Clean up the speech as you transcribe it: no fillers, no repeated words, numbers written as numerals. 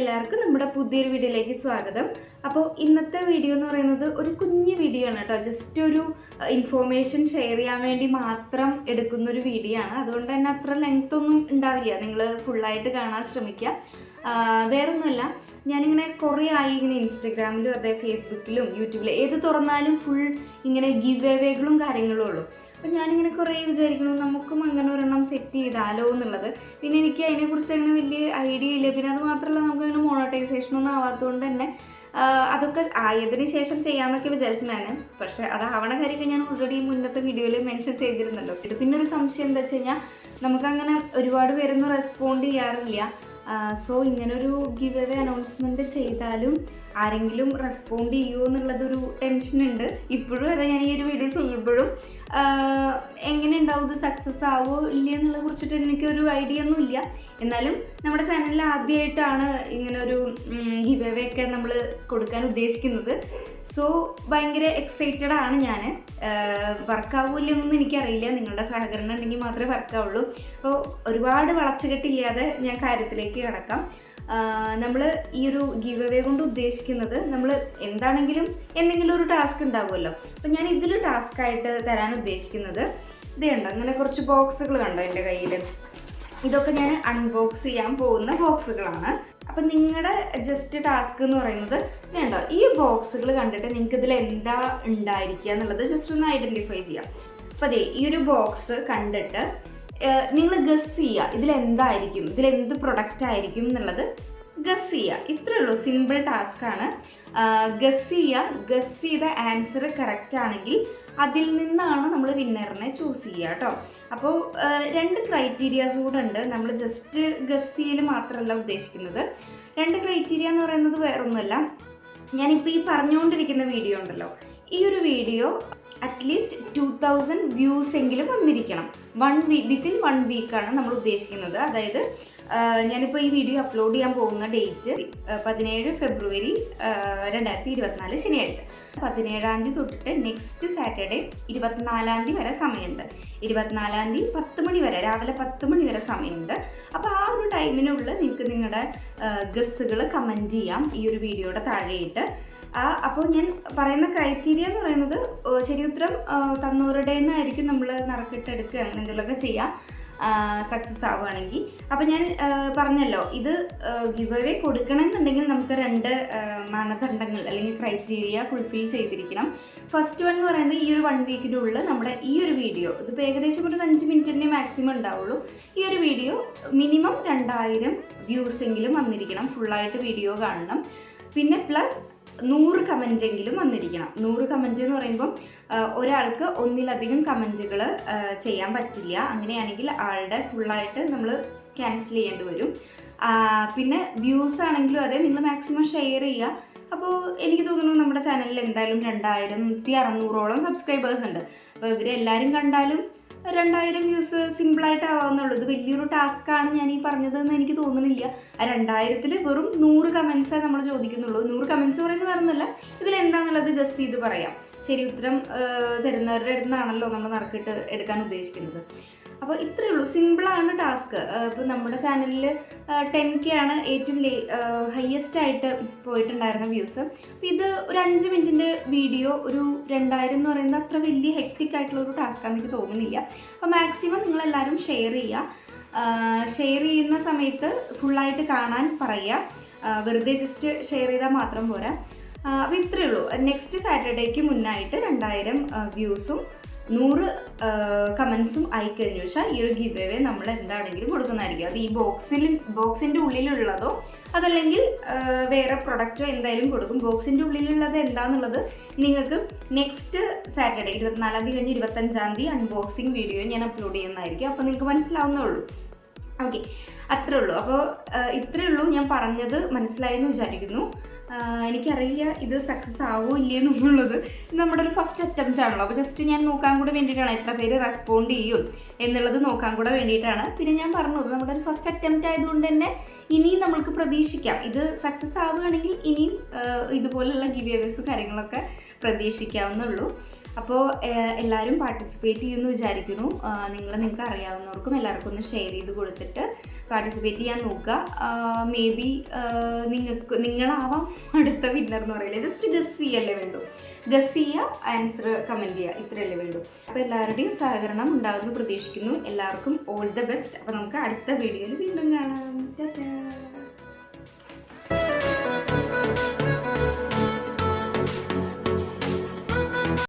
എല്ലാവർക്കും നമ്മുടെ പുതിയൊരു വീഡിയോയിലേക്ക് സ്വാഗതം. അപ്പോൾ ഇന്നത്തെ വീഡിയോ എന്ന് പറയുന്നത് ഒരു കുഞ്ഞു വീഡിയോ ആണ് കേട്ടോ. ജസ്റ്റ് ഒരു ഇൻഫോർമേഷൻ ഷെയർ ചെയ്യാൻ വേണ്ടി മാത്രം എടുക്കുന്നൊരു വീഡിയോ ആണ്. അതുകൊണ്ട് തന്നെ അത്ര ലെങ്ത് ഒന്നും ഉണ്ടാവില്ല. നിങ്ങൾ ഫുള്ളായിട്ട് കാണാൻ ശ്രമിക്കുക. വേറൊന്നുമല്ല, ഞാനിങ്ങനെ കുറേ ആയി ഇങ്ങനെ ഇൻസ്റ്റഗ്രാമിലും അതെ ഫേസ്ബുക്കിലും യൂട്യൂബിലും ഏത് തുറന്നാലും ഫുൾ ഇങ്ങനെ ഗിവ് അവേകളും കാര്യങ്ങളും ഉള്ളൂ. അപ്പം ഞാനിങ്ങനെ കുറേ വിചാരിക്കണു നമുക്കും അങ്ങനെ ഒരെണ്ണം സെറ്റ് ചെയ്താലോ എന്നുള്ളത്. പിന്നെ എനിക്ക് അതിനെക്കുറിച്ച് അങ്ങനെ വലിയ ഐഡിയ ഇല്ല. പിന്നെ അത് മാത്രമല്ല, നമുക്കങ്ങനെ മോണറ്റൈസേഷനൊന്നും ആവാത്തതുകൊണ്ട് തന്നെ അതൊക്കെ ആയതിനു ശേഷം ചെയ്യാമെന്നൊക്കെ വിചാരിച്ചിട്ടുണ്ടായിരുന്നു. പക്ഷേ അതാവണ കാര്യമൊക്കെ ഞാൻ ഓൾറെഡി മുന്നത്തെ വീഡിയോയിൽ മെൻഷൻ ചെയ്തിരുന്നല്ലോ. പിന്നെ ഒരു സംശയം എന്താ വെച്ച് കഴിഞ്ഞാൽ, നമുക്കങ്ങനെ ഒരുപാട് പേരൊന്നും റെസ്പോണ്ട് ചെയ്യാറില്ല. സോ ഇങ്ങനൊരു ഗിവ് അവേ അനൗൺസ്മെൻറ്റ് ചെയ്താലും ആരെങ്കിലും റെസ്പോണ്ട് ചെയ്യുമോ എന്നുള്ളതൊരു ടെൻഷനുണ്ട് ഇപ്പോഴും. അതെ, ഞാൻ ഈ ഒരു വീഡിയോ ചെയ്യുമ്പോഴും എങ്ങനെ ഉണ്ടാവും, ഇത് സക്സസ് ആവുമോ ഇല്ല എന്നുള്ളതിനെ കുറിച്ചിട്ട് എനിക്കൊരു ഐഡിയ ഒന്നും ഇല്ല. എന്നാലും നമ്മുടെ ചാനലിൽ ആദ്യമായിട്ടാണ് ഇങ്ങനൊരു ഗിവ് അവേ ഒക്കെ നമ്മൾ കൊടുക്കാൻ ഉദ്ദേശിക്കുന്നത്. സോ ഭയങ്കര എക്സൈറ്റഡ് ആണ് ഞാൻ. വർക്കാവില്ലെന്നൊന്നും എനിക്കറിയില്ല. നിങ്ങളുടെ സഹകരണം ഉണ്ടെങ്കിൽ മാത്രമേ വർക്കാവുള്ളൂ. അപ്പോൾ ഒരുപാട് വളച്ചുകെട്ടില്ലാതെ ഞാൻ കാര്യത്തിലേക്ക് കടക്കാം. നമ്മൾ ഈ ഒരു ഗിവ് അവേ കൊണ്ട് ഉദ്ദേശിക്കുന്നത്, നമ്മൾ എന്താണെങ്കിലും എന്തെങ്കിലും ഒരു ടാസ്ക് ഉണ്ടാവുമല്ലോ. അപ്പം ഞാൻ ഇതിൽ ടാസ്ക്കായിട്ട് തരാൻ ഉദ്ദേശിക്കുന്നത് ഇത് കണ്ടോ, അങ്ങനെ കുറച്ച് ബോക്സുകൾ കണ്ടോ എൻ്റെ കയ്യിൽ. ഇതൊക്കെ ഞാൻ അൺബോക്സ് ചെയ്യാൻ പോകുന്ന ബോക്സുകളാണ്. അപ്പം നിങ്ങളുടെ ജസ്റ്റ് ടാസ്ക് എന്ന് പറയുന്നത് വേണ്ടോ, ഈ ബോക്സുകൾ കണ്ടിട്ട് നിങ്ങൾക്ക് ഇതിൽ എന്താ ഉണ്ടായിരിക്കുക എന്നുള്ളത് ജസ്റ്റ് ഒന്ന് ഐഡൻറ്റിഫൈ ചെയ്യാം. അപ്പം അതെ, ഈ ഒരു ബോക്സ് കണ്ടിട്ട് നിങ്ങൾ ഗസ് ചെയ്യുക ഇതിലെന്തായിരിക്കും, ഇതിലെന്ത് പ്രൊഡക്റ്റ് ആയിരിക്കും എന്നുള്ളത് ഗസ് ചെയ്യുക. ഇത്രയേ ഉള്ളൂ, സിമ്പിൾ ടാസ്ക്കാണ്. ഗസ് ചെയ്യുക. ഗസ് ചെയ്ത ആൻസർ കറക്റ്റ് ആണെങ്കിൽ അതിൽ നിന്നാണ് നമ്മൾ വിന്നറിനെ ചൂസ് ചെയ്യുക കേട്ടോ. അപ്പോൾ രണ്ട് ക്രൈറ്റീരിയാസ് കൂടെ ഉണ്ട്. നമ്മൾ ജസ്റ്റ് ഗസ് ചെയ്യൽ മാത്രമല്ല ഉദ്ദേശിക്കുന്നത്. രണ്ട് ക്രൈറ്റീരിയ എന്ന് പറയുന്നത് വേറൊന്നുമല്ല, ഞാനിപ്പോൾ ഈ പറഞ്ഞുകൊണ്ടിരിക്കുന്ന വീഡിയോ ഉണ്ടല്ലോ, ഈ ഒരു വീഡിയോ അറ്റ്ലീസ്റ്റ് 2000 വ്യൂസ് എങ്കിലും വന്നിരിക്കണം. വിത്തിൻ 1 വീക്കാണ് നമ്മൾ ഉദ്ദേശിക്കുന്നത്. അതായത് ഞാനിപ്പോൾ ഈ വീഡിയോ അപ്ലോഡ് ചെയ്യാൻ പോകുന്ന ഡേറ്റ് 17 ഫെബ്രുവരി 2024 ശനിയാഴ്ച. 17-ാം തീയതി തൊട്ടിട്ട് നെക്സ്റ്റ് സാറ്റർഡേ 24-ാം തീയതി വരെ സമയമുണ്ട്. 24-ാം തീയതി 10 മണി വരെ, രാവിലെ 10 മണി വരെ സമയമുണ്ട്. അപ്പോൾ ആ ഒരു ടൈമിനുള്ളിൽ നിങ്ങൾക്ക് നിങ്ങളുടെ ഗസ്സുകൾ കമൻറ്റ് ചെയ്യാം ഈ ഒരു വീഡിയോയുടെ താഴെയിട്ട്. അപ്പോൾ ഞാൻ പറയുന്ന ക്രൈറ്റീരിയ എന്ന് പറയുന്നത്, ശരി ഉത്തരം തന്നവരുടെ നിന്നായിരിക്കും നമ്മൾ നറുക്കിട്ടെടുക്കുക, അങ്ങനെ എന്തെങ്കിലുമൊക്കെ ചെയ്യാം സക്സസ് ആവുകയാണെങ്കിൽ. അപ്പോൾ ഞാൻ പറഞ്ഞല്ലോ, ഇത് ഗിവ് അവേ കൊടുക്കണമെന്നുണ്ടെങ്കിൽ നമുക്ക് 2 മാനദണ്ഡങ്ങൾ അല്ലെങ്കിൽ ക്രൈറ്റീരിയ ഫുൾഫിൽ ചെയ്തിരിക്കണം. ഫസ്റ്റ് വൺ എന്ന് പറയുന്നത്, ഈ ഒരു 1 വീക്കിൻ്റെ ഉള്ളിൽ നമ്മുടെ ഈ ഒരു വീഡിയോ, ഇതിപ്പോൾ ഏകദേശം ഒരു 5 മിനിറ്റ് തന്നെ മാക്സിമം ഉണ്ടാവുള്ളൂ, ഈ ഒരു വീഡിയോ മിനിമം 2000 വ്യൂസ് എങ്കിലും വന്നിരിക്കണം. ഫുള്ളായിട്ട് വീഡിയോ കാണണം. പിന്നെ പ്ലസ് 100 കമൻറ്റെങ്കിലും വന്നിരിക്കണം. 100 കമൻറ്റ് എന്ന് പറയുമ്പം ഒരാൾക്ക് ഒന്നിലധികം കമൻറ്റുകൾ ചെയ്യാൻ പറ്റില്ല. അങ്ങനെയാണെങ്കിൽ ആളുടെ ഫുള്ളായിട്ട് നമ്മൾ ക്യാൻസൽ ചെയ്യേണ്ടി വരും. പിന്നെ വ്യൂസ് ആണെങ്കിലും അതെ, നിങ്ങൾ മാക്സിമം ഷെയർ ചെയ്യുക. അപ്പോൾ എനിക്ക് തോന്നുന്നു നമ്മുടെ ചാനലിൽ എന്തായാലും 2600ഓളം സബ്സ്ക്രൈബേഴ്സ് ഉണ്ട്. അപ്പോൾ ഇവരെല്ലാവരും കണ്ടാലും 2000 വ്യൂസ് സിമ്പിളായിട്ട് ആവാവുന്നുള്ളൂ. ഇത് വലിയൊരു ടാസ്ക്കാണ് ഞാൻ ഈ പറഞ്ഞതെന്ന് എനിക്ക് തോന്നുന്നില്ല. ആ 2000-ൽ വെറും 100 കമൻസേ നമ്മൾ ചോദിക്കുന്നുള്ളൂ. 100 കമൻസ് പറയുന്നത് വേറൊന്നുമല്ല, ഇതിലെന്താണെന്നുള്ളത് ഗസ് ചെയ്ത് പറയാം. ശരി ഉത്തരം തരുന്നവരുടെ അടുത്ത് നിന്നാണല്ലോ നമ്മൾ നറുക്കിട്ട് എടുക്കാൻ ഉദ്ദേശിക്കുന്നത്. അപ്പോൾ ഇത്രയേ ഉള്ളൂ, സിമ്പിളാണ് ടാസ്ക്. ഇപ്പോൾ നമ്മുടെ ചാനലിൽ 10K ആണ് ഏറ്റവും ഹയസ്റ്റ് ആയിട്ട് പോയിട്ടുണ്ടായിരുന്ന വ്യൂസ്. അപ്പോൾ ഇത് ഒരു 5 മിനിറ്റിൻ്റെ വീഡിയോ, ഒരു 2000 എന്ന് പറയുന്നത് അത്ര വലിയ ഹെക്റ്റിക് ആയിട്ടുള്ള ഒരു ടാസ്ക്കാണെന്ന് എനിക്ക് തോന്നുന്നില്ല. അപ്പോൾ മാക്സിമം നിങ്ങളെല്ലാവരും ഷെയർ ചെയ്യുക. ഷെയർ ചെയ്യുന്ന സമയത്ത് ഫുള്ളായിട്ട് കാണാൻ പറയുക. വെറുതെ ജസ്റ്റ് ഷെയർ ചെയ്താൽ മാത്രം പോരാ. അപ്പോൾ ഇത്രയേ ഉള്ളൂ. നെക്സ്റ്റ് സാറ്റർഡേക്ക് മുന്നായിട്ട് 2000 വ്യൂസും 100 കമൻസും ആയിക്കഴിഞ്ഞു വെച്ചാൽ ഈ ഒരു ഗിവ് അവേ നമ്മൾ എന്താണെങ്കിലും കൊടുക്കുന്നതായിരിക്കും. അത് ഈ ബോക്സിൻ്റെ ഉള്ളിലുള്ളതോ അതല്ലെങ്കിൽ വേറെ പ്രൊഡക്റ്റോ എന്തായാലും കൊടുക്കും. ബോക്സിൻ്റെ ഉള്ളിലുള്ളത് എന്താണെന്നുള്ളത് നിങ്ങൾക്ക് നെക്സ്റ്റ് സാറ്റർഡേ 24-ാം തീയതി കഴിഞ്ഞ് 25-ാം തീയതി അൺബോക്സിങ് വീഡിയോ ഞാൻ അപ്ലോഡ് ചെയ്യുന്നതായിരിക്കും. അപ്പോൾ നിങ്ങൾക്ക് മനസ്സിലാവുന്നേ ഉള്ളൂ. ഓക്കെ, അത്രേ ഉള്ളൂ. അപ്പോൾ ഇത്രയേ ഉള്ളൂ. ഞാൻ പറഞ്ഞത് മനസ്സിലായെന്ന് വിചാരിക്കുന്നു. എനിക്കറിയില്ല ഇത് സക്സസ് ആവോ ഇല്ലയെന്നുള്ളത്. നമ്മുടെ ഒരു ഫസ്റ്റ് അറ്റംപ്റ്റ് ആണല്ലോ. അപ്പോൾ ജസ്റ്റ് ഞാൻ നോക്കാൻ കൂടെ വേണ്ടിയിട്ടാണ്, എത്ര പേര് റെസ്പോണ്ട് ചെയ്യും എന്നുള്ളത് നോക്കാൻ കൂടെ വേണ്ടിയിട്ടാണ്. പിന്നെ ഞാൻ പറഞ്ഞത് നമ്മുടെ ഒരു ഫസ്റ്റ് അറ്റംപ്റ്റ് ആയതുകൊണ്ട് തന്നെ ഇനിയും നമ്മൾക്ക് പ്രതീക്ഷിക്കാം. ഇത് സക്സസ് ആവുകയാണെങ്കിൽ ഇനിയും ഇതുപോലുള്ള ഗിവ് അവേസും കാര്യങ്ങളൊക്കെ പ്രതീക്ഷിക്കാവുന്നുള്ളൂ. അപ്പോൾ എല്ലാവരും പാർട്ടിസിപ്പേറ്റ് ചെയ്യുമെന്ന് വിചാരിക്കുന്നു. നിങ്ങൾക്ക് അറിയാവുന്നവർക്കും എല്ലാവർക്കും ഒന്ന് ഷെയർ ചെയ്ത് കൊടുത്തിട്ട് പാർട്ടിസിപ്പേറ്റ് ചെയ്യാൻ നോക്കുക. മേ ബി നിങ്ങളാവാം അടുത്ത വിന്നർ എന്ന് പറയില്ലേ. ജസ്റ്റ് ഗസ് ചെയ്യല്ലേ വേണ്ടു. ഗസ് ചെയ്യുക, ആൻസർ കമൻറ്റ് ചെയ്യുക, ഇത്രയല്ലേ വേണ്ടു. അപ്പോൾ എല്ലാവരുടെയും സഹകരണം ഉണ്ടാകുമെന്ന് പ്രതീക്ഷിക്കുന്നു. എല്ലാവർക്കും ഓൾ ദ ബെസ്റ്റ്. അപ്പോൾ നമുക്ക് അടുത്ത വീഡിയോയിൽ വീണ്ടും കാണാം. ടാറ്റാ.